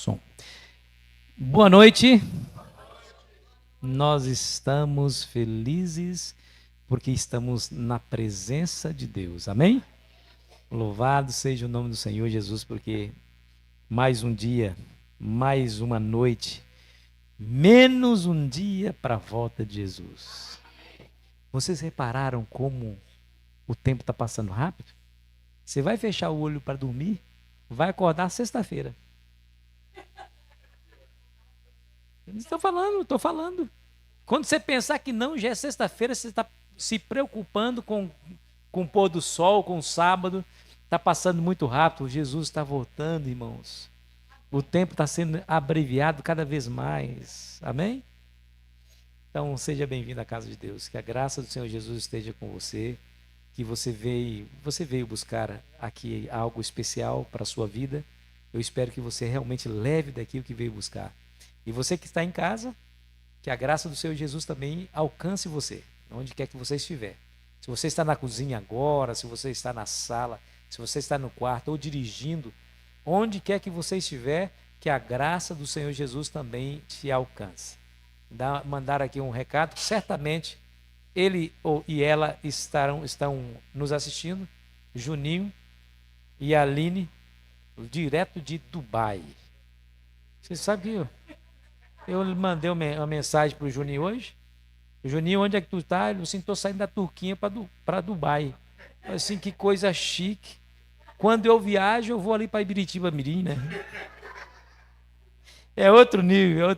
Som. Boa noite. Nós estamos felizes porque estamos na presença de Deus. Amém? Louvado seja o nome do Senhor Jesus, porque mais um dia, mais uma noite, menos um dia para a volta de Jesus. Vocês repararam como o tempo está passando rápido? Você vai fechar o olho para dormir, vai acordar sexta-feira. Estou falando. Quando você pensar que não, já é sexta-feira, você está se preocupando com o pôr do sol, com o sábado. Está passando muito rápido. Jesus está voltando, irmãos. O tempo está sendo abreviado cada vez mais. Amém? Então, seja bem-vindo à casa de Deus. Que a graça do Senhor Jesus esteja com você. Que você veio buscar aqui algo especial para a sua vida. Eu espero que você realmente leve daqui o que veio buscar. E você que está em casa, que a graça do Senhor Jesus também alcance você, onde quer que você estiver. Se você está na cozinha agora, se você está na sala, se você está no quarto ou dirigindo, onde quer que você estiver, que a graça do Senhor Jesus também te alcance. Mandar aqui um recado, certamente ele e ela estão nos assistindo, Juninho e Aline, direto de Dubai. Você sabe que eu mandei uma mensagem para o Juninho hoje. Juninho, onde é que tu está? Ele assim, estou saindo da Turquia para Dubai. Assim, que coisa chique. Quando eu viajo, eu vou ali para Ibiritiba Mirim, né? É outro nível.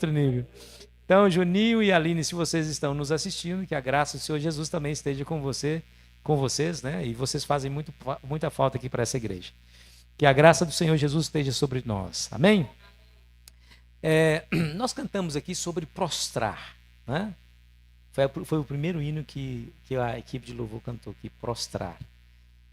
Então, Juninho e Aline, se vocês estão nos assistindo, que a graça do Senhor Jesus também esteja com vocês, né? E vocês fazem muita falta aqui para essa igreja. Que a graça do Senhor Jesus esteja sobre nós. Amém? Nós cantamos aqui sobre prostrar, né? Foi o primeiro hino que a equipe de louvor cantou aqui, prostrar.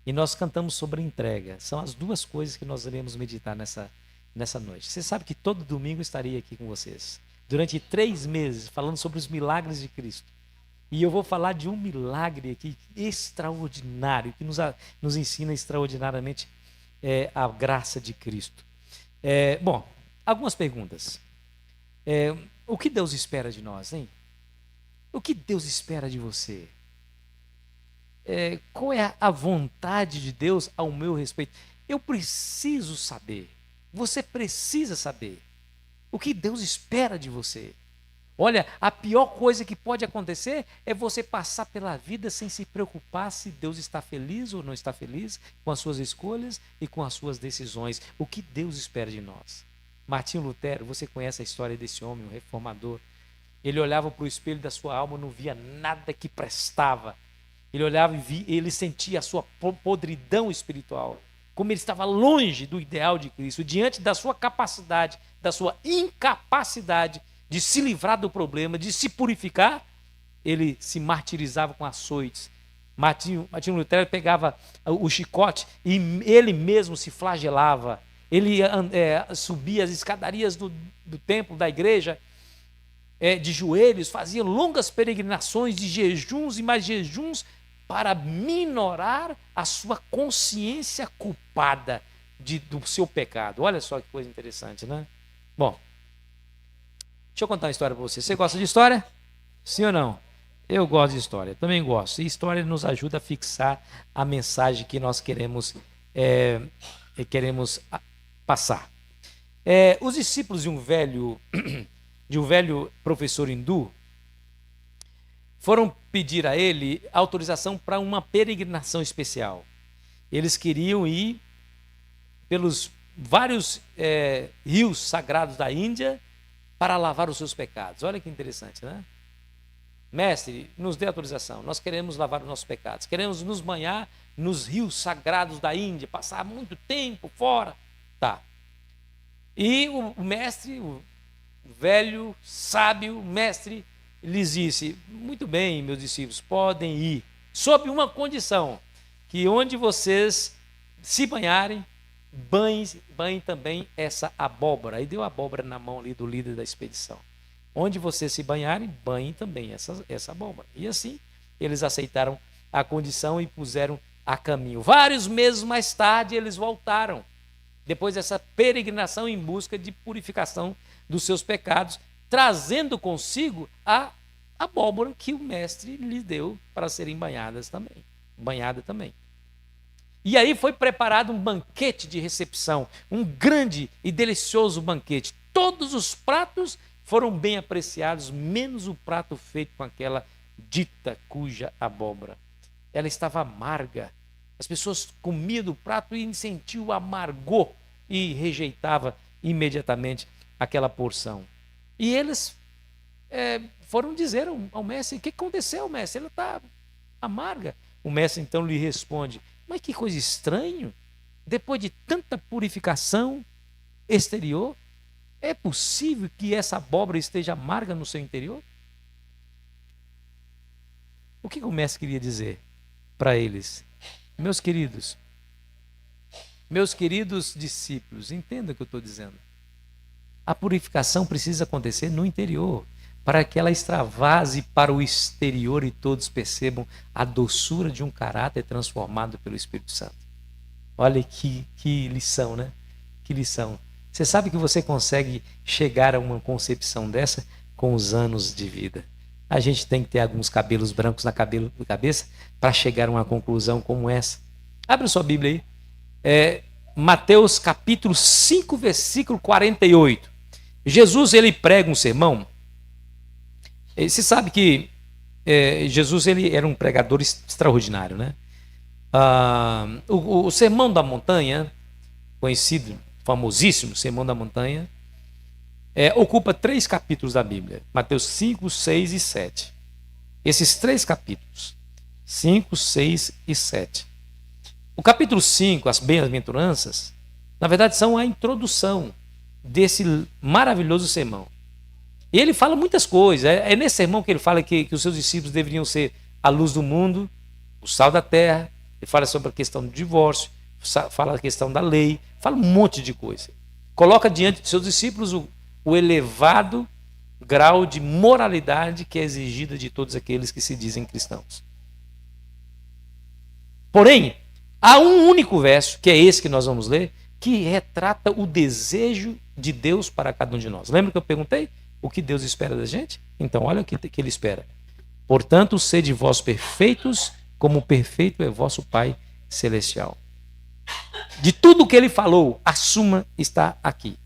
E nós cantamos sobre entrega. São as duas coisas que nós iremos meditar nessa noite. Você sabe que todo domingo eu estaria aqui com vocês, durante 3 meses, falando sobre os milagres de Cristo. E eu vou falar de um milagre aqui extraordinário, que nos ensina extraordinariamente a graça de Cristo. Bom, algumas perguntas. O que Deus espera de nós, hein? O que Deus espera de você? Qual é a vontade de Deus ao meu respeito? Eu preciso saber. Você precisa saber. O que Deus espera de você? Olha, a pior coisa que pode acontecer é você passar pela vida sem se preocupar se Deus está feliz ou não está feliz com as suas escolhas e com as suas decisões. O que Deus espera de nós? Martinho Lutero, você conhece a história desse homem, um reformador. Ele olhava para o espelho da sua alma e não via nada que prestava. Ele olhava e ele sentia a sua podridão espiritual. Como ele estava longe do ideal de Cristo, diante da sua capacidade, da sua incapacidade de se livrar do problema, de se purificar, ele se martirizava com açoites. Martinho Lutero pegava o chicote e ele mesmo se flagelava. Ele subia as escadarias do templo, da igreja, de joelhos, fazia longas peregrinações de jejuns e mais jejuns para minorar a sua consciência culpada do seu pecado. Olha só que coisa interessante, né? Bom, deixa eu contar uma história para você. Você gosta de história? Sim ou não? Eu gosto de história, também gosto. E história nos ajuda a fixar a mensagem que nós queremos passar. Os discípulos de um velho professor hindu foram pedir a ele autorização para uma peregrinação especial. Eles queriam ir pelos vários rios sagrados da Índia para lavar os seus pecados. Olha que interessante, né? Mestre, nos dê autorização. Nós queremos lavar os nossos pecados. Queremos nos banhar nos rios sagrados da Índia, passar muito tempo fora. Tá. E o mestre, o velho, sábio mestre, lhes disse: muito bem, meus discípulos, podem ir, sob uma condição, que onde vocês se banharem, banhem também essa abóbora. Aí deu a abóbora na mão ali do líder da expedição. Onde vocês se banharem, banhem também essa abóbora. E assim, eles aceitaram a condição e puseram a caminho. Vários meses mais tarde, eles voltaram. depois dessa peregrinação em busca de purificação dos seus pecados, trazendo consigo a abóbora que o mestre lhe deu para serem banhada também. E aí foi preparado um banquete de recepção, um grande e delicioso banquete. Todos os pratos foram bem apreciados, menos o prato feito com aquela dita cuja abóbora. Ela estava amarga. As pessoas comiam do prato e sentiam o amargor e rejeitava imediatamente aquela porção. E eles foram dizer ao mestre: o que aconteceu, mestre? Ela está amarga. O mestre então lhe responde: mas que coisa estranha, depois de tanta purificação exterior, é possível que essa abóbora esteja amarga no seu interior? O que o mestre queria dizer para eles? Meus queridos discípulos, entenda o que eu estou dizendo. A purificação precisa acontecer no interior, para que ela extravase para o exterior e todos percebam a doçura de um caráter transformado pelo Espírito Santo. Olha que lição, né? Que lição. Você sabe que você consegue chegar a uma concepção dessa com os anos de vida. A gente tem que ter alguns cabelos brancos na cabeça para chegar a uma conclusão como essa. Abre sua Bíblia aí. Mateus capítulo 5, versículo 48. Jesus, ele prega um sermão. Você sabe que Jesus, ele era um pregador extraordinário, né? O Sermão da Montanha, conhecido, famosíssimo Sermão da Montanha, ocupa 3 capítulos da Bíblia: Mateus 5, 6 e 7. Esses 3 capítulos, 5, 6 e 7. O capítulo 5, as bem-aventuranças, na verdade são a introdução desse maravilhoso sermão. E ele fala muitas coisas. É nesse sermão que ele fala que os seus discípulos deveriam ser a luz do mundo, o sal da terra. Ele fala sobre a questão do divórcio, fala a questão da lei, fala um monte de coisa. Coloca diante de seus discípulos o elevado grau de moralidade que é exigida de todos aqueles que se dizem cristãos. Porém, há um único verso, que é esse que nós vamos ler, que retrata o desejo de Deus para cada um de nós. Lembra que eu perguntei o que Deus espera da gente? Então, olha o que ele espera. Portanto, sede vós perfeitos, como perfeito é vosso Pai Celestial. De tudo o que ele falou, a suma está aqui.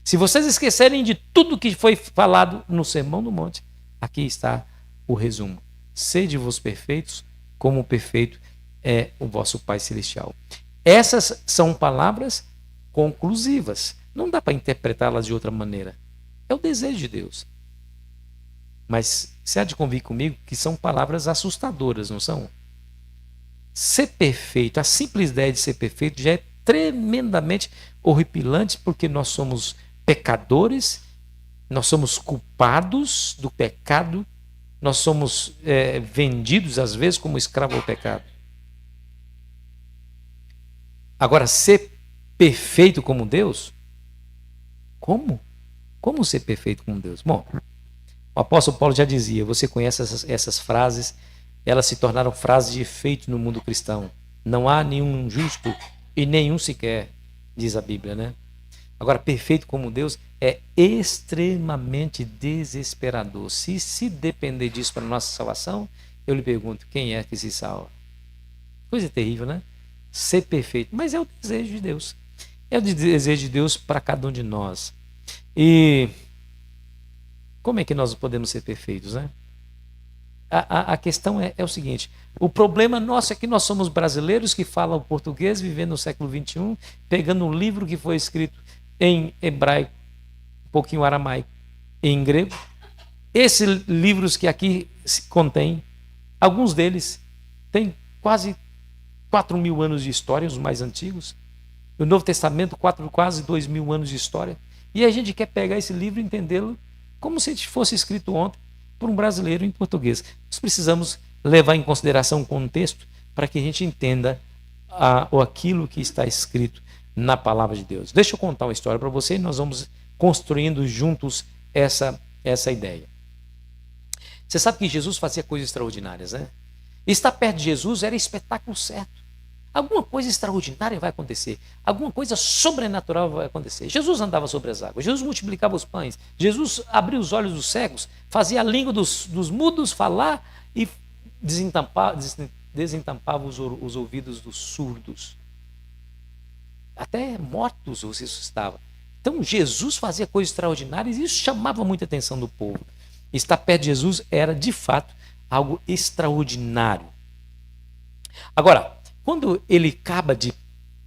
Se vocês esquecerem de tudo que foi falado no Sermão do Monte, aqui está o resumo. Sede vós perfeitos, como perfeito é o vosso Pai Celestial. Essas são palavras conclusivas. Não dá para interpretá-las de outra maneira. É o desejo de Deus. Mas você há de convir comigo que são palavras assustadoras, não são? Ser perfeito, a simples ideia de ser perfeito já é tremendamente horripilante, porque nós somos pecadores, nós somos culpados do pecado, nós somos vendidos às vezes como escravo ao pecado. Agora, ser perfeito como Deus? Como? Como ser perfeito como Deus? Bom, o apóstolo Paulo já dizia, você conhece essas frases, elas se tornaram frases de efeito no mundo cristão. Não há nenhum justo e nenhum sequer, diz a Bíblia, né? Agora, perfeito como Deus é extremamente desesperador. Se depender disso para a nossa salvação, eu lhe pergunto, quem é que se salva? Coisa terrível, né? Ser perfeito. Mas é o desejo de Deus. É o desejo de Deus para cada um de nós. E como é que nós podemos ser perfeitos, né? A questão é o seguinte: o problema nosso é que nós somos brasileiros que falam português, vivendo no século XXI, pegando um livro que foi escrito em hebraico, um pouquinho aramaico, em grego. Esses livros que aqui se contém, alguns deles têm quase 4.000 anos de história, os mais antigos. O Novo Testamento, quase 2.000 anos de história. E a gente quer pegar esse livro e entendê-lo como se fosse escrito ontem por um brasileiro em português. Nós precisamos levar em consideração o contexto para que a gente entenda aquilo que está escrito na palavra de Deus. Deixa eu contar uma história para você e nós vamos construindo juntos essa ideia. Você sabe que Jesus fazia coisas extraordinárias, né? Estar perto de Jesus era espetáculo certo. alguma coisa extraordinária vai acontecer, alguma coisa sobrenatural vai acontecer. Jesus andava sobre as águas, Jesus multiplicava os pães, Jesus abria os olhos dos cegos, fazia a língua dos mudos falar e desentampava os ouvidos dos surdos. Até mortos os ressuscitava. Então Jesus fazia coisas extraordinárias e isso chamava muita atenção do povo. Estar perto de Jesus era, de fato, algo extraordinário. Agora, quando ele acaba de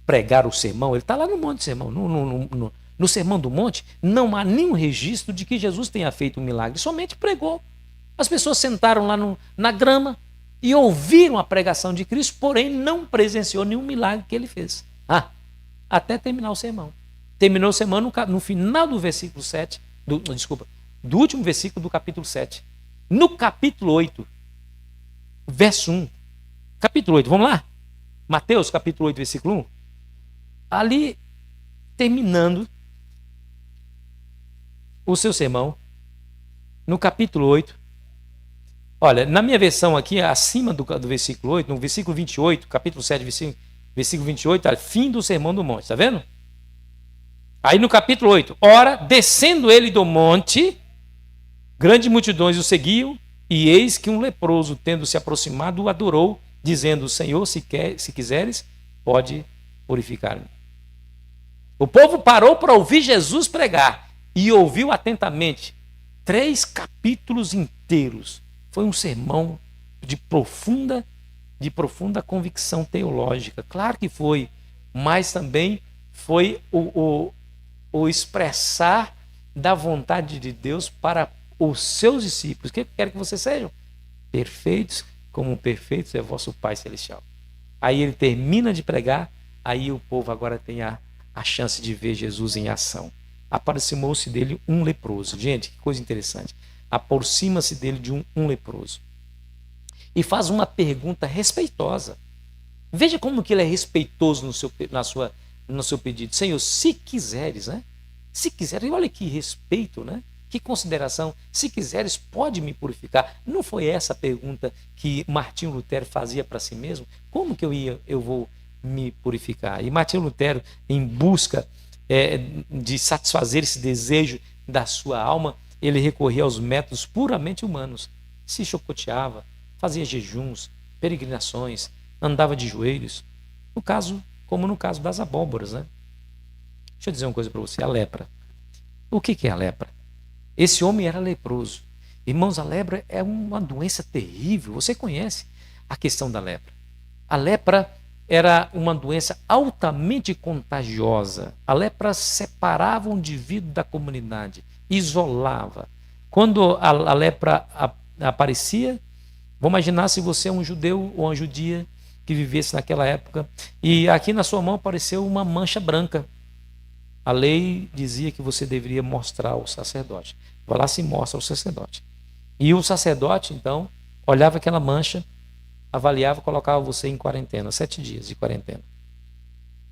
pregar o sermão, ele está lá no Monte Sermão, no Sermão do Monte, não há nenhum registro de que Jesus tenha feito um milagre, somente pregou. As pessoas sentaram lá na grama e ouviram a pregação de Cristo, porém não presenciou nenhum milagre que ele fez. Até terminar o sermão. Terminou o sermão no final do versículo 7, do último versículo do capítulo 7. No capítulo 8, verso 1. Capítulo 8, vamos lá? Mateus, capítulo 8, versículo 1. Ali, terminando o seu sermão, no capítulo 8. Olha, na minha versão aqui, acima do versículo 8, no versículo 28, capítulo 7, versículo 28, é fim do sermão do monte, está vendo? Aí no capítulo 8, ora, descendo ele do monte, grandes multidões o seguiam, e eis que um leproso, tendo se aproximado, o adorou, dizendo: Senhor, se quiseres, pode purificar-me. O povo parou para ouvir Jesus pregar e ouviu atentamente 3 capítulos inteiros. Foi um sermão de profunda convicção teológica. Claro que foi, mas também foi o expressar da vontade de Deus para os seus discípulos. O que quer que vocês sejam? Perfeitos, como perfeitos é vosso Pai Celestial. Aí ele termina de pregar, aí o povo agora tem a chance de ver Jesus em ação. Aproximou-se dele um leproso. Gente, que coisa interessante. Aproxima-se dele de um leproso. E faz uma pergunta respeitosa. Veja como que ele é respeitoso no seu pedido. Senhor, se quiseres, né? Se quiseres, olha que respeito, né? Que consideração. Se quiseres, pode me purificar. Não foi essa a pergunta que Martinho Lutero fazia para si mesmo? Como que eu vou me purificar? E Martinho Lutero, em busca de satisfazer esse desejo da sua alma, ele recorria aos métodos puramente humanos. Se chocoteava, fazia jejuns, peregrinações, andava de joelhos. Como no caso das abóboras, né? Deixa eu dizer uma coisa para você, a lepra. O que é a lepra? Esse homem era leproso. Irmãos, a lepra é uma doença terrível. Você conhece a questão da lepra. A lepra era uma doença altamente contagiosa. A lepra separava o indivíduo da comunidade, isolava. Quando a lepra aparecia, vamos imaginar se você é um judeu ou uma judia que vivesse naquela época, e aqui na sua mão apareceu uma mancha branca. A lei dizia que você deveria mostrar ao sacerdote. Vai lá, se mostra ao sacerdote. E o sacerdote, então, olhava aquela mancha, avaliava e colocava você em quarentena, 7 dias de quarentena.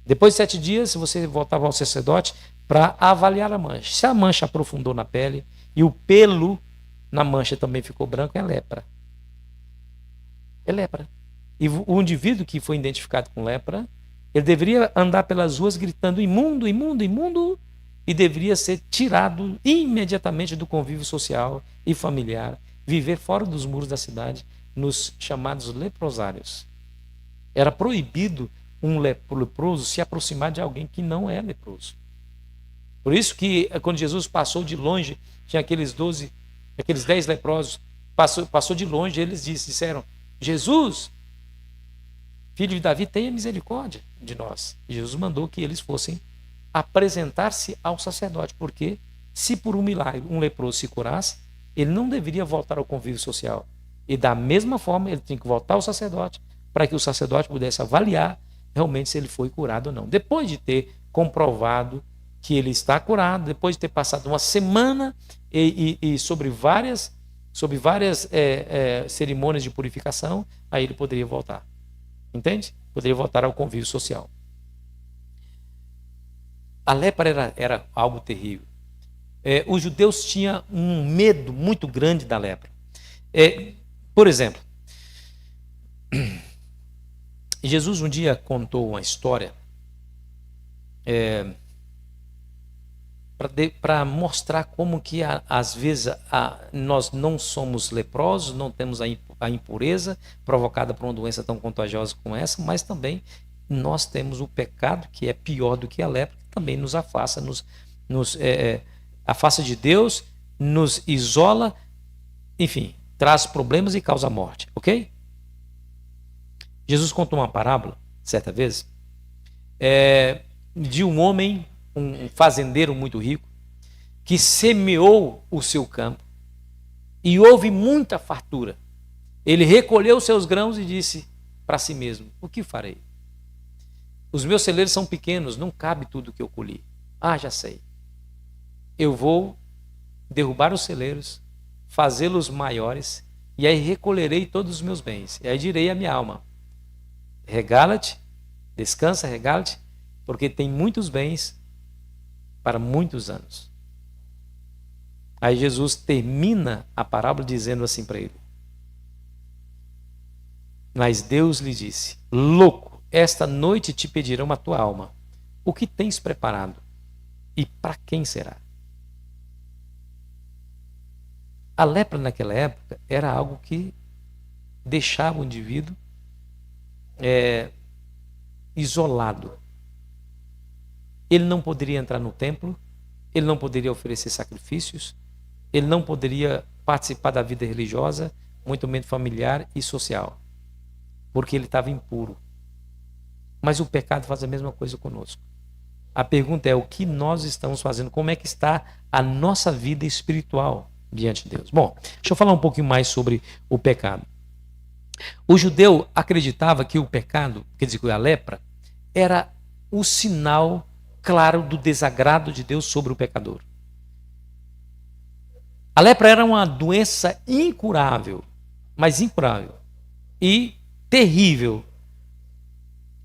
Depois de 7 dias, você voltava ao sacerdote para avaliar a mancha. Se a mancha aprofundou na pele e o pelo na mancha também ficou branco, é lepra. É lepra. E o indivíduo que foi identificado com lepra, ele deveria andar pelas ruas gritando imundo, imundo, imundo, e deveria ser tirado imediatamente do convívio social e familiar, viver fora dos muros da cidade, nos chamados leprosários. Era proibido um leproso se aproximar de alguém que não é leproso. Por isso que quando Jesus passou de longe, tinha aqueles 10 leprosos, passou de longe, eles disseram: Jesus, filho de Davi, tenha misericórdia de nós. E Jesus mandou que eles fossem apresentar-se ao sacerdote, porque se por um milagre um leproso se curasse, ele não deveria voltar ao convívio social. E da mesma forma, ele tinha que voltar ao sacerdote, para que o sacerdote pudesse avaliar realmente se ele foi curado ou não. Depois de ter comprovado que ele está curado, depois de ter passado uma semana e sobre várias cerimônias de purificação, aí ele poderia voltar. Entende? Poderia voltar ao convívio social. A lepra era algo terrível. Os judeus tinham um medo muito grande da lepra. Por exemplo, Jesus um dia contou uma história para mostrar como que às vezes nós não somos leprosos, não temos a impureza provocada por uma doença tão contagiosa como essa, mas também nós temos o pecado que é pior do que a lepra, que também nos afasta, nos afasta de Deus, nos isola, enfim, traz problemas e causa morte, ok? Jesus contou uma parábola, certa vez, de um homem, um fazendeiro muito rico, que semeou o seu campo e houve muita fartura. Ele recolheu seus grãos e disse para si mesmo: o que farei? Os meus celeiros são pequenos, não cabe tudo que eu colhi. Ah, já sei. Eu vou derrubar os celeiros, fazê-los maiores, e aí recolherei todos os meus bens. E aí direi à minha alma: regala-te, descansa, regala-te, porque tem muitos bens para muitos anos. Aí Jesus termina a parábola dizendo assim para ele: mas Deus lhe disse: louco, esta noite te pedirão a tua alma. O que tens preparado? E para quem será? A lepra naquela época era algo que deixava o indivíduo isolado. Ele não poderia entrar no templo, ele não poderia oferecer sacrifícios, ele não poderia participar da vida religiosa, muito menos familiar e social, porque ele estava impuro. Mas o pecado faz a mesma coisa conosco. A pergunta é: o que nós estamos fazendo? Como é que está a nossa vida espiritual diante de Deus? Bom, deixa eu falar um pouquinho mais sobre o pecado. O judeu acreditava que o pecado, quer dizer, que a lepra, era o sinal claro do desagrado de Deus sobre o pecador. A lepra era uma doença incurável, mas incurável e terrível.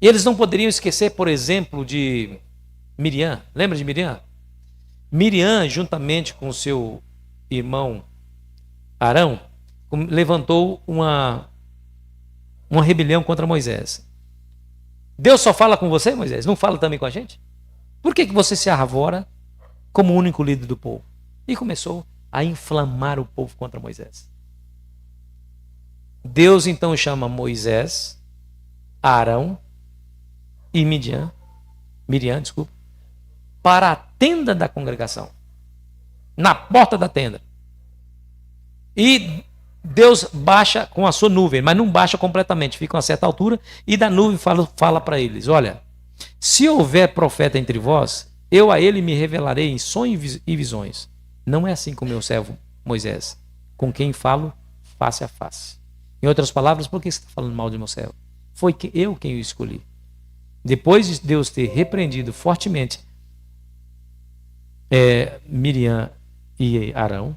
E eles não poderiam esquecer, por exemplo, de Miriam. Lembra de Miriam? Miriam, juntamente com seu irmão Arão, levantou uma rebelião contra Moisés. Deus só fala com você, Moisés? Não fala também com a gente? Por que você se arvora como o único líder do povo? E começou a inflamar o povo contra Moisés. Deus então chama Moisés, Arão e Miriam, para a tenda da congregação, na porta da tenda. E Deus baixa com a sua nuvem, mas não baixa completamente, fica a uma certa altura, e da nuvem fala para eles: olha, se houver profeta entre vós, eu a ele me revelarei em sonhos e visões. Não é assim com meu servo Moisés, com quem falo face a face. Em outras palavras, por que você está falando mal de meu servo? Foi eu quem o escolhi. Depois de Deus ter repreendido fortemente Miriam e Arão,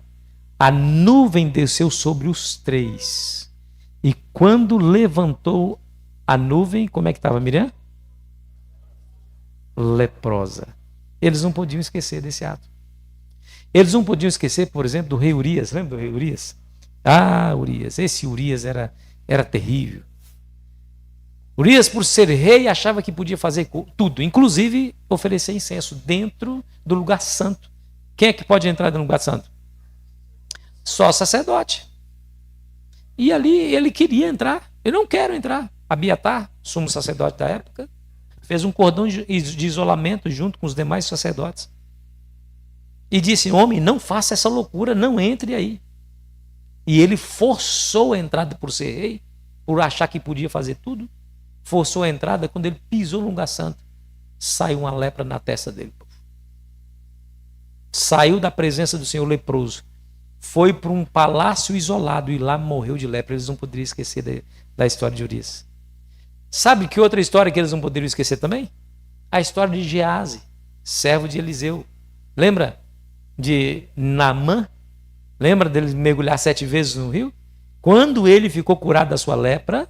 a nuvem desceu sobre os três. E quando levantou a nuvem, como é que estava Miriam? Leprosa. Eles não podiam esquecer desse ato. Eles não podiam esquecer, por exemplo, do rei Urias. Lembra do rei Urias? Ah, Urias. Esse Urias era terrível. Urias, por ser rei, achava que podia fazer tudo, inclusive oferecer incenso dentro do lugar santo. Quem é que pode entrar no lugar santo? Só sacerdote. E ali ele queria entrar. Eu não quero entrar. Abiatar, sumo sacerdote da época, fez um cordão de isolamento junto com os demais sacerdotes. E disse: homem, não faça essa loucura, não entre aí. E ele forçou a entrada por ser rei, por achar que podia fazer tudo. Forçou a entrada. Quando ele pisou no lugar santo, saiu uma lepra na testa dele. Saiu da presença do Senhor leproso. Foi para um palácio isolado e lá morreu de lepra. Eles não poderiam esquecer da história de Urias. Sabe que outra história que eles não poderiam esquecer também? A história de Gease, servo de Eliseu. Lembra de Naamã? Lembra dele mergulhar 7 vezes no rio? Quando ele ficou curado da sua lepra,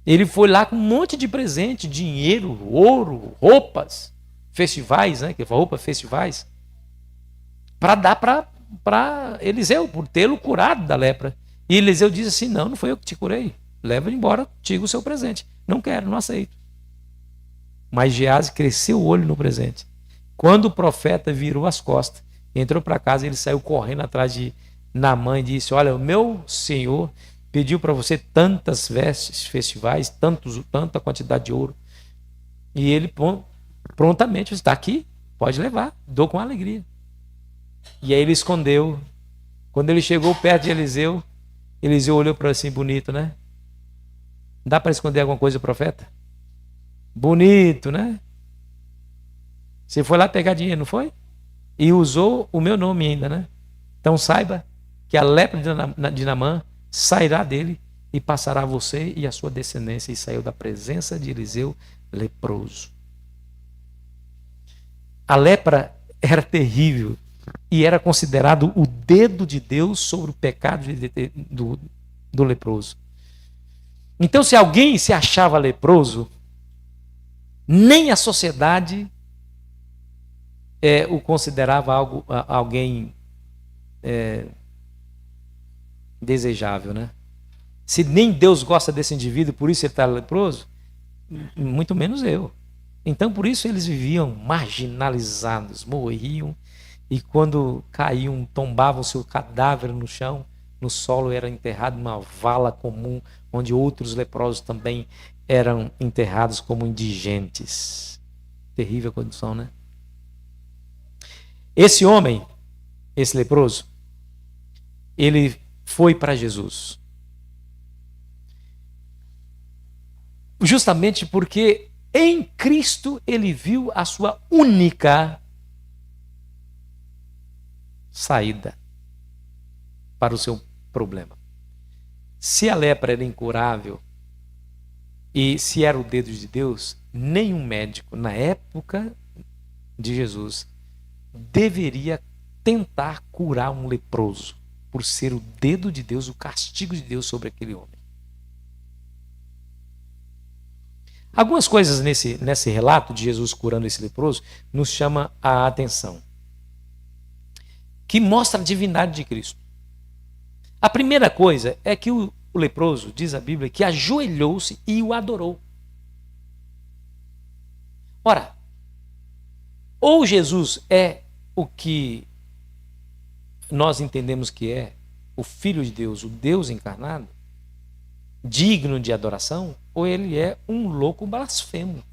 ele foi lá com um monte de presente, dinheiro, ouro, roupas, festivais, né? Que roupa, festivais, para dar para Eliseu, por tê-lo curado da lepra. E Eliseu diz assim: não foi eu que te curei. leva embora contigo o seu presente. Não quero, não aceito. Mas Geazi cresceu o olho no presente. Quando o profeta virou as costas, entrou para casa, ele saiu correndo atrás de Naamã e disse: olha, o meu senhor pediu para você tantas vestes festivais, tanta quantidade de ouro. E ele prontamente está aqui, pode levar, dou com alegria. E aí ele escondeu. Quando ele chegou perto de Eliseu, Eliseu olhou para ele assim, bonito, né? Dá para esconder alguma coisa do profeta? Bonito, né? Você foi lá pegar dinheiro, não foi? E usou o meu nome ainda, né? Então saiba que a lepra de Naamã sairá dele e passará a você e a sua descendência. E saiu da presença de Eliseu leproso. A lepra era terrível e era considerado o dedo de Deus sobre o pecado do leproso. Então, se alguém se achava leproso, nem a sociedade o considerava alguém desejável, né? Se nem Deus gosta desse indivíduo, por isso ele está leproso, muito menos eu. Então, por isso eles viviam marginalizados, morriam, e quando caíam, tombavam seu cadáver no chão, no solo, era enterrado numa vala comum, onde outros leprosos também eram enterrados como indigentes. Terrível condição, né? Esse homem, esse leproso, ele foi para Jesus. Justamente porque em Cristo ele viu a sua única saída para o seu problema. Se a lepra era incurável e se era o dedo de Deus, nenhum médico na época de Jesus deveria tentar curar um leproso, por ser o dedo de Deus, o castigo de Deus sobre aquele homem. Algumas coisas nesse relato de Jesus curando esse leproso nos chama a atenção, que mostra a divindade de Cristo. A primeira coisa é que o leproso, diz a Bíblia, que ajoelhou-se e o adorou. Ora, ou Jesus é o que nós entendemos que é o Filho de Deus, o Deus encarnado, digno de adoração, ou ele é um louco blasfemo.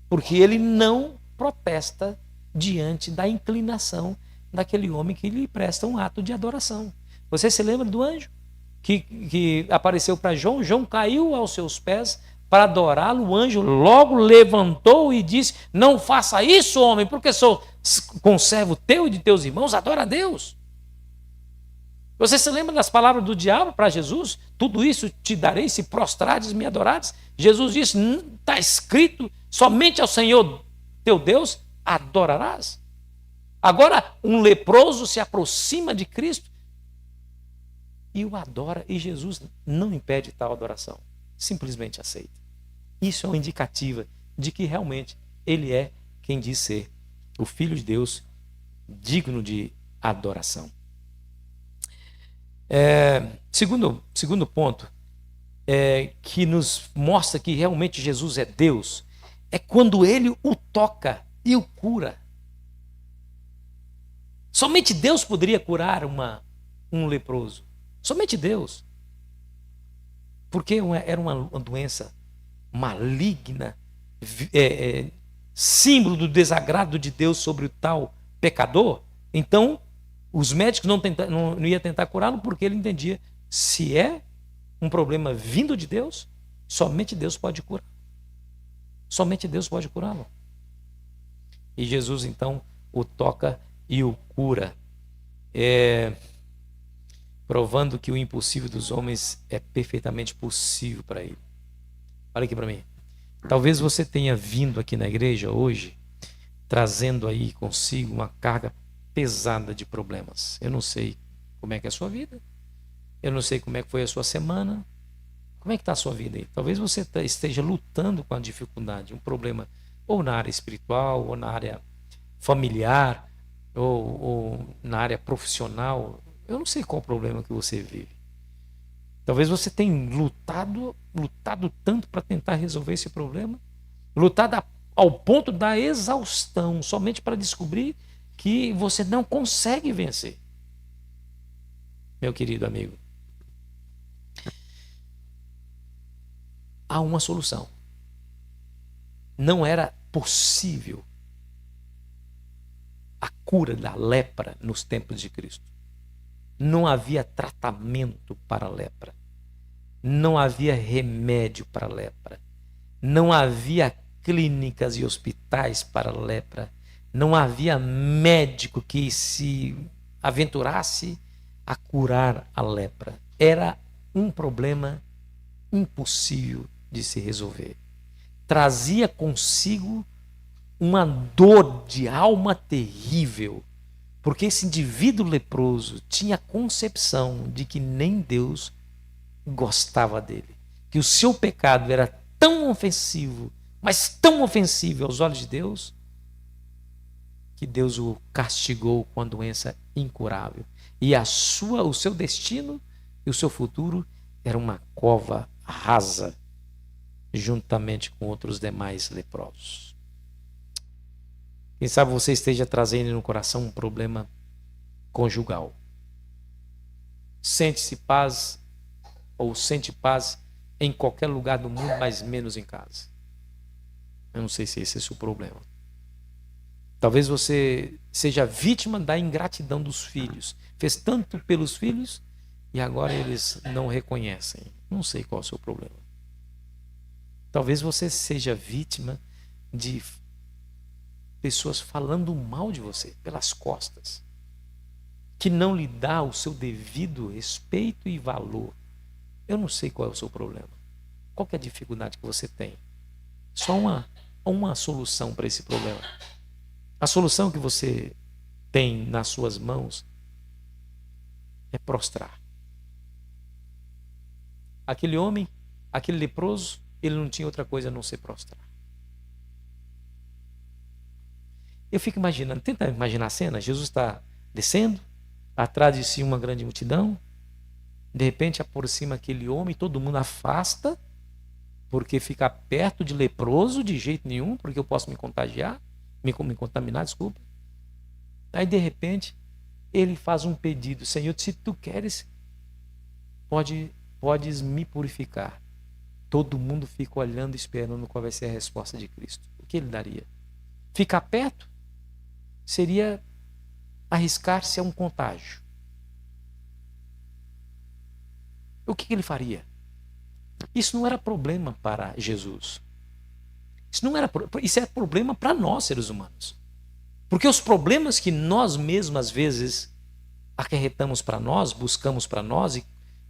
Porque ele não protesta diante da inclinação daquele homem que lhe presta um ato de adoração. Você se lembra do anjo que apareceu para João? João caiu aos seus pés para adorá-lo. O anjo logo levantou e disse: não faça isso, homem, porque sou conservo teu e de teus irmãos, adora a Deus. Você se lembra das palavras do diabo para Jesus? Tudo isso te darei se prostrares e me adorares. Jesus disse: está escrito, somente ao Senhor teu Deus adorarás. Agora um leproso se aproxima de Cristo e o adora, e Jesus não impede tal adoração, simplesmente aceita. Isso é uma indicativa de que realmente ele é quem diz ser o Filho de Deus, digno de adoração. Segundo ponto, que nos mostra que realmente Jesus é Deus, é quando ele o toca e o cura. Somente Deus poderia curar um leproso. Somente Deus. Porque era uma doença maligna, símbolo do desagrado de Deus sobre o tal pecador. Então, os médicos não iam tentar curá-lo, porque ele entendia: se é um problema vindo de Deus, somente Deus pode curar. Somente Deus pode curá-lo. E Jesus, então, o toca e o cura, provando que o impossível dos homens é perfeitamente possível para ele. Olha aqui para mim. Talvez você tenha vindo aqui na igreja hoje, trazendo aí consigo uma carga pesada de problemas. Eu não sei como é que é a sua vida. Eu não sei como é que foi a sua semana. Como é que está a sua vida aí? Talvez você esteja lutando com a dificuldade, um problema ou na área espiritual, ou na área familiar, ou na área profissional. Eu não sei qual o problema que você vive. Talvez você tenha lutado tanto para tentar resolver esse problema, lutado ao ponto da exaustão, somente para descobrir que você não consegue vencer. Meu querido amigo, há uma solução. Não era possível a cura da lepra nos tempos de Cristo. Não havia tratamento para a lepra. Não havia remédio para a lepra. Não havia clínicas e hospitais para a lepra. Não havia médico que se aventurasse a curar a lepra. Era um problema impossível de se resolver. Trazia consigo uma dor de alma terrível, porque esse indivíduo leproso tinha a concepção de que nem Deus gostava dele, que o seu pecado era tão ofensivo, mas tão ofensivo aos olhos de Deus, que Deus o castigou com a doença incurável. E o seu destino e o seu futuro era uma cova rasa, juntamente com outros demais leprosos. Quem sabe você esteja trazendo no coração um problema conjugal. Sente-se paz ou sente paz em qualquer lugar do mundo, mas menos em casa. Eu não sei se esse é o seu problema. Talvez você seja vítima da ingratidão dos filhos. Fez tanto pelos filhos e agora eles não reconhecem. Não sei qual é o seu problema. Talvez você seja vítima de pessoas falando mal de você pelas costas, que não lhe dá o seu devido respeito e valor. Eu não sei qual é o seu problema. Qual que é a dificuldade que você tem? Só uma solução para esse problema. A solução que você tem nas suas mãos é prostrar. Aquele homem, aquele leproso, ele não tinha outra coisa a não ser prostrar. Eu fico imaginando, tenta imaginar a cena. Jesus está descendo, atrás de si uma grande multidão, de repente aproxima aquele homem, todo mundo afasta, porque ficar perto de leproso de jeito nenhum, porque eu posso me contagiar, me contaminar, desculpa. Aí de repente ele faz um pedido: Senhor, se tu queres, podes me purificar. Todo mundo fica olhando, esperando qual vai ser a resposta de Cristo. O que ele daria? Ficar perto seria arriscar-se a um contágio. O que ele faria? Isso não era problema para Jesus. Isso é problema para nós, seres humanos. Porque os problemas que nós mesmos, às vezes, acarretamos para nós, buscamos para nós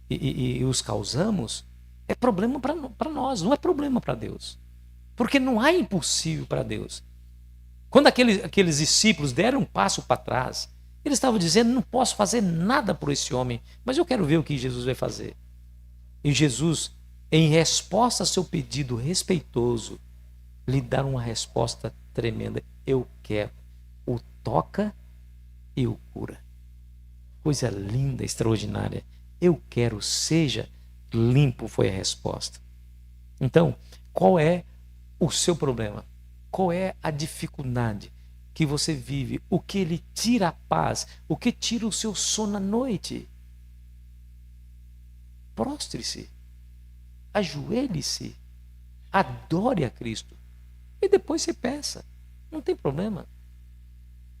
e os causamos, é problema para nós, não é problema para Deus. Porque não há impossível para Deus. Quando aqueles discípulos deram um passo para trás, eles estavam dizendo: não posso fazer nada por esse homem, mas eu quero ver o que Jesus vai fazer. E Jesus, em resposta ao seu pedido respeitoso, lhe dá uma resposta tremenda: eu quero. O toca e o cura. Coisa linda, extraordinária. Eu quero, seja limpo, foi a resposta. Então, qual é o seu problema? Qual é a dificuldade que você vive? O que lhe tira a paz? O que tira o seu sono à noite? Prostre-se, ajoelhe-se, adore a Cristo e depois você peça. Não tem problema.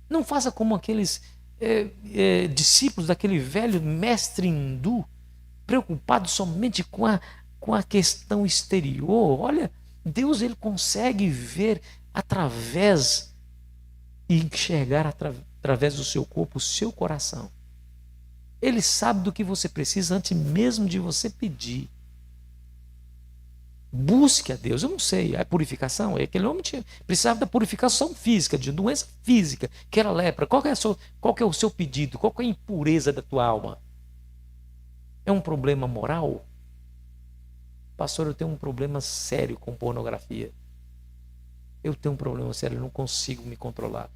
Não faça como aqueles discípulos daquele velho mestre hindu, preocupado somente com a questão exterior. Olha, Deus, ele consegue ver através e enxergar através do seu corpo o seu coração. Ele sabe do que você precisa antes mesmo de você pedir. Busque a Deus. Eu não sei, a purificação, aquele homem precisava da purificação física, de doença física, que era lepra. Qual que é o seu pedido? Qual que é a impureza da tua alma? É um problema moral? Pastor, eu tenho um problema sério com pornografia. Eu tenho um problema sério, eu não consigo me controlar.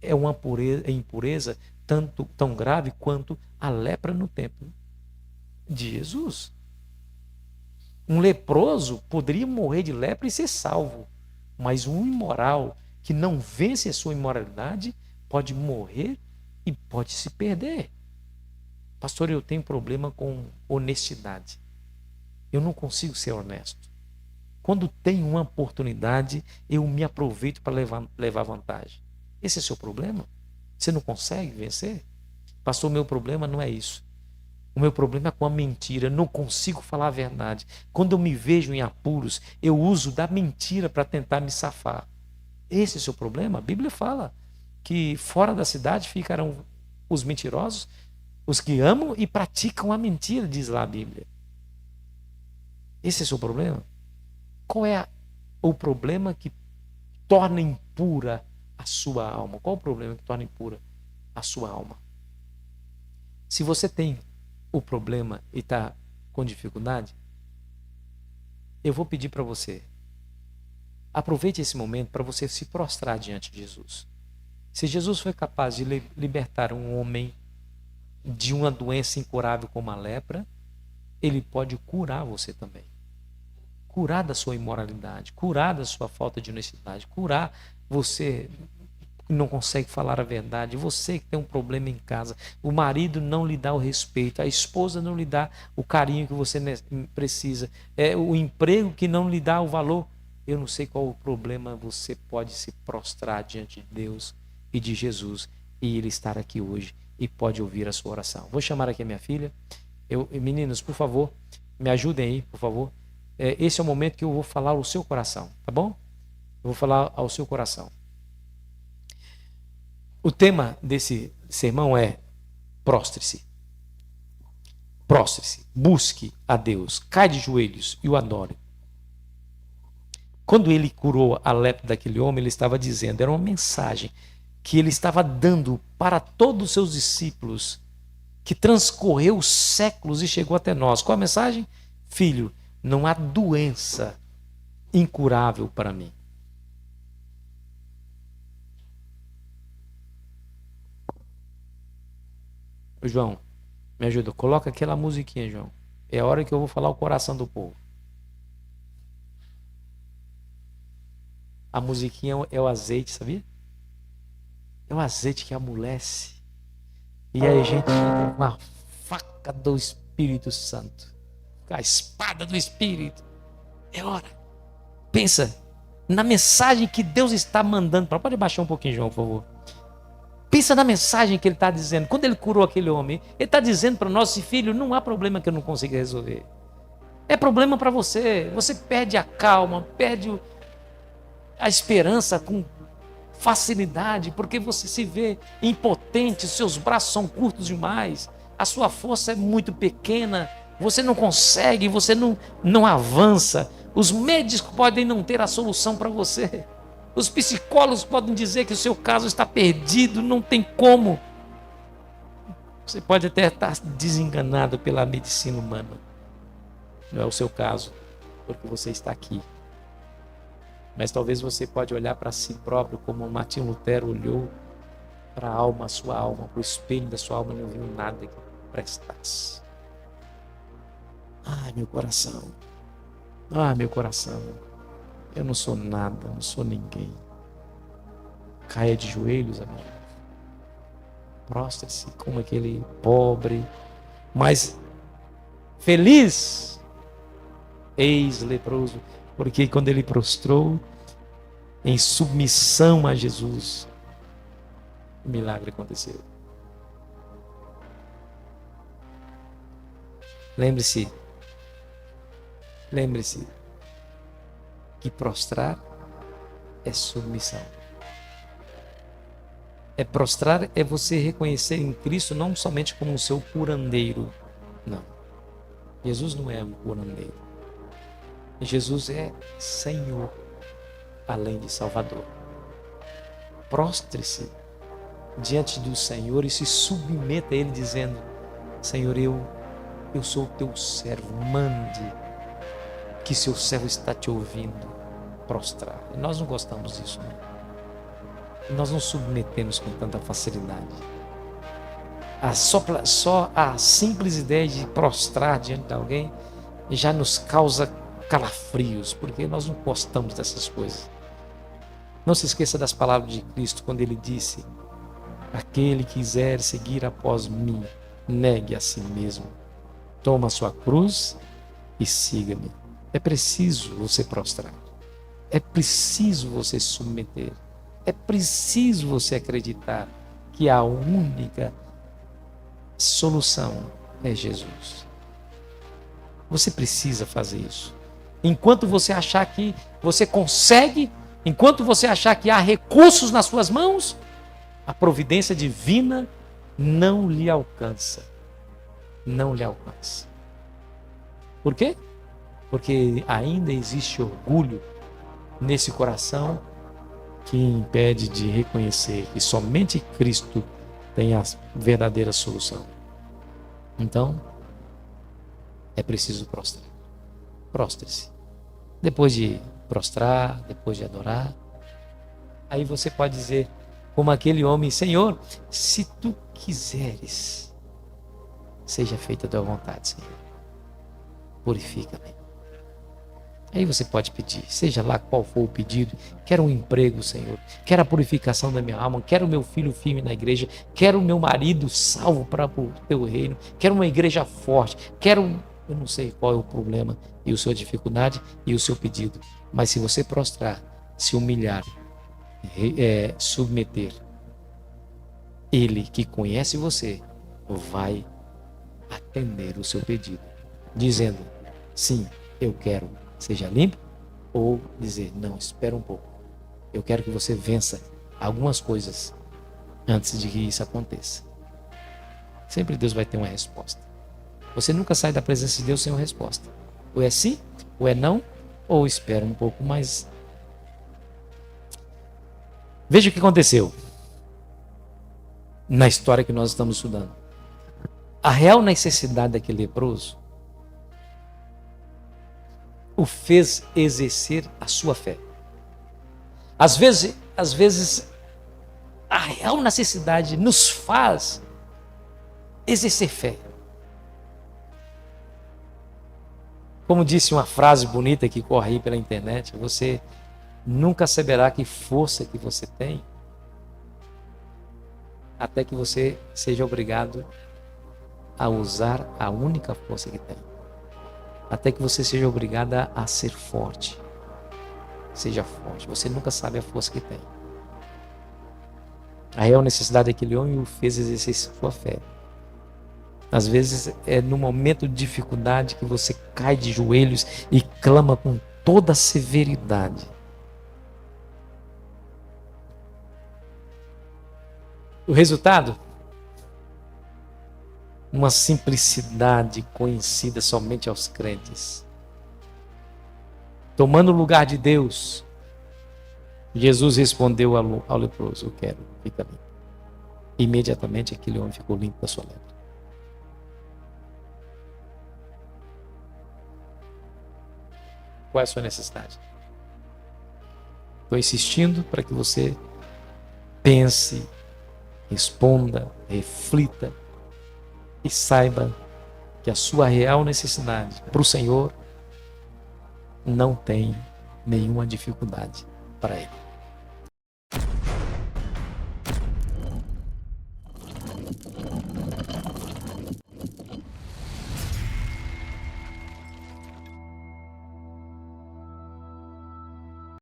É uma impureza tão grave quanto a lepra no templo. de Jesus. Um leproso poderia morrer de lepra e ser salvo, mas um imoral que não vence a sua imoralidade pode morrer e pode se perder. Pastor, eu tenho problema com honestidade. Eu não consigo ser honesto. Quando tenho uma oportunidade, eu me aproveito para levar vantagem. Esse é o seu problema? Você não consegue vencer? Pastor, o meu problema não é isso. O meu problema é com a mentira. Eu não consigo falar a verdade. Quando eu me vejo em apuros, eu uso da mentira para tentar me safar. Esse é o seu problema? A Bíblia fala que fora da cidade ficarão os mentirosos, os que amam e praticam a mentira, diz lá a Bíblia. Esse é o seu problema? Qual é o problema que torna impura a sua alma? Qual o problema que torna impura a sua alma? Se você tem o problema e está com dificuldade, eu vou pedir para você, aproveite esse momento para você se prostrar diante de Jesus. Se Jesus foi capaz de libertar um homem de uma doença incurável como a lepra, ele pode curar você também. Curar da sua imoralidade, curar da sua falta de honestidade, curar você que não consegue falar a verdade, você que tem um problema em casa, o marido não lhe dá o respeito, a esposa não lhe dá o carinho que você precisa, o emprego que não lhe dá o valor. Eu não sei qual o problema, você pode se prostrar diante de Deus e de Jesus e Ele estar aqui hoje e pode ouvir a sua oração. Vou chamar aqui a minha filha. Meninos, por favor, me ajudem aí, por favor. Esse é o momento que eu vou falar ao seu coração, tá bom? Eu vou falar ao seu coração. O tema desse sermão é prostre-se. Prostre-se, busque a Deus, cai de joelhos e o adore. Quando ele curou a lepra daquele homem, ele estava dizendo, era uma mensagem que ele estava dando para todos os seus discípulos, que transcorreu séculos e chegou até nós. Qual a mensagem? Filho, não há doença incurável para mim. João, me ajuda. Coloca aquela musiquinha, João. É a hora que eu vou falar o coração do povo. A musiquinha é o azeite, sabia? É o azeite que amolece. E aí a gente com a faca do Espírito Santo, a espada do Espírito. É hora. Pensa na mensagem que Deus está mandando. Pode baixar um pouquinho, João, por favor. Pensa na mensagem que ele está dizendo. Quando ele curou aquele homem, ele está dizendo para nós, filho, não há problema que eu não consiga resolver. É problema para você. Você perde a calma, perde a esperança com facilidade, porque você se vê impotente, seus braços são curtos demais, a sua força é muito pequena, você não consegue, você não avança. Os médicos podem não ter a solução para você. Os psicólogos podem dizer que o seu caso está perdido, não tem como. Você pode até estar desenganado pela medicina humana. Não é o seu caso, porque você está aqui. Mas talvez você pode olhar para si próprio como Martinho Lutero olhou para a alma, a sua alma, para o espelho da sua alma e não viu nada que prestasse. Ai, meu coração. Ah, meu coração. Eu não sou nada, não sou ninguém. Caia de joelhos, amigo. Prostre-se como aquele pobre, mas feliz ex-leproso, porque quando ele prostrou em submissão a Jesus, o milagre aconteceu. Lembre-se que prostrar é submissão. Prostrar é você reconhecer em Cristo não somente como o seu curandeiro. Não. Jesus não é um curandeiro. Jesus é Senhor, além de Salvador. Prostre-se diante do Senhor e se submeta a Ele dizendo, Senhor, eu sou o teu servo, mande, que seu servo está te ouvindo prostrar. E nós não gostamos disso, né? Nós não submetemos com tanta facilidade. Só a simples ideia de prostrar diante de alguém já nos causa calafrios, porque nós não gostamos dessas coisas. Não se esqueça das palavras de Cristo quando ele disse: aquele que quiser seguir após mim, negue a si mesmo, toma a sua cruz e siga-me. É preciso você prostrar. É preciso você se submeter. É preciso você acreditar que a única solução é Jesus. Você precisa fazer isso. Enquanto você achar que você consegue, enquanto você achar que há recursos nas suas mãos, a providência divina não lhe alcança. Não lhe alcança. Por quê? Porque ainda existe orgulho nesse coração que impede de reconhecer que somente Cristo tem a verdadeira solução. Então, é preciso prostrar. Prostre-se. Depois de prostrar, depois de adorar, aí você pode dizer, como aquele homem: Senhor, se tu quiseres, seja feita a tua vontade, Senhor. Purifica-me. Aí você pode pedir, seja lá qual for o pedido. Quero um emprego, Senhor. Quero a purificação da minha alma. Quero o meu filho firme na igreja. Quero o meu marido salvo para o teu reino. Quero uma igreja forte. Quero, eu não sei qual é o problema e a sua dificuldade e o seu pedido. Mas se você prostrar, se humilhar, submeter, Ele que conhece você vai atender o seu pedido, dizendo: sim, eu quero. Seja limpo, ou dizer: não, espera um pouco. Eu quero que você vença algumas coisas antes de que isso aconteça. Sempre Deus vai ter uma resposta. Você nunca sai da presença de Deus sem uma resposta. Ou é sim, ou é não, ou espera um pouco mais. Veja o que aconteceu na história que nós estamos estudando. A real necessidade daquele leproso o fez exercer a sua fé. Às vezes, a real necessidade nos faz exercer fé. Como disse uma frase bonita que corre aí pela internet, você nunca saberá que força que você tem até que você seja obrigado a usar a única força que tem. Até que você seja obrigada a ser forte. Seja forte. Você nunca sabe a força que tem. A real necessidade daquele homem o fez exercer sua fé. Às vezes é no momento de dificuldade que você cai de joelhos e clama com toda a severidade. O resultado? Uma simplicidade conhecida somente aos crentes. Tomando o lugar de Deus, Jesus respondeu ao leproso: eu quero, fica limpo. Imediatamente aquele homem ficou limpo da sua lepra. Qual é a sua necessidade? Estou insistindo para que você pense, responda, reflita e saiba que a sua real necessidade para o Senhor não tem nenhuma dificuldade para Ele.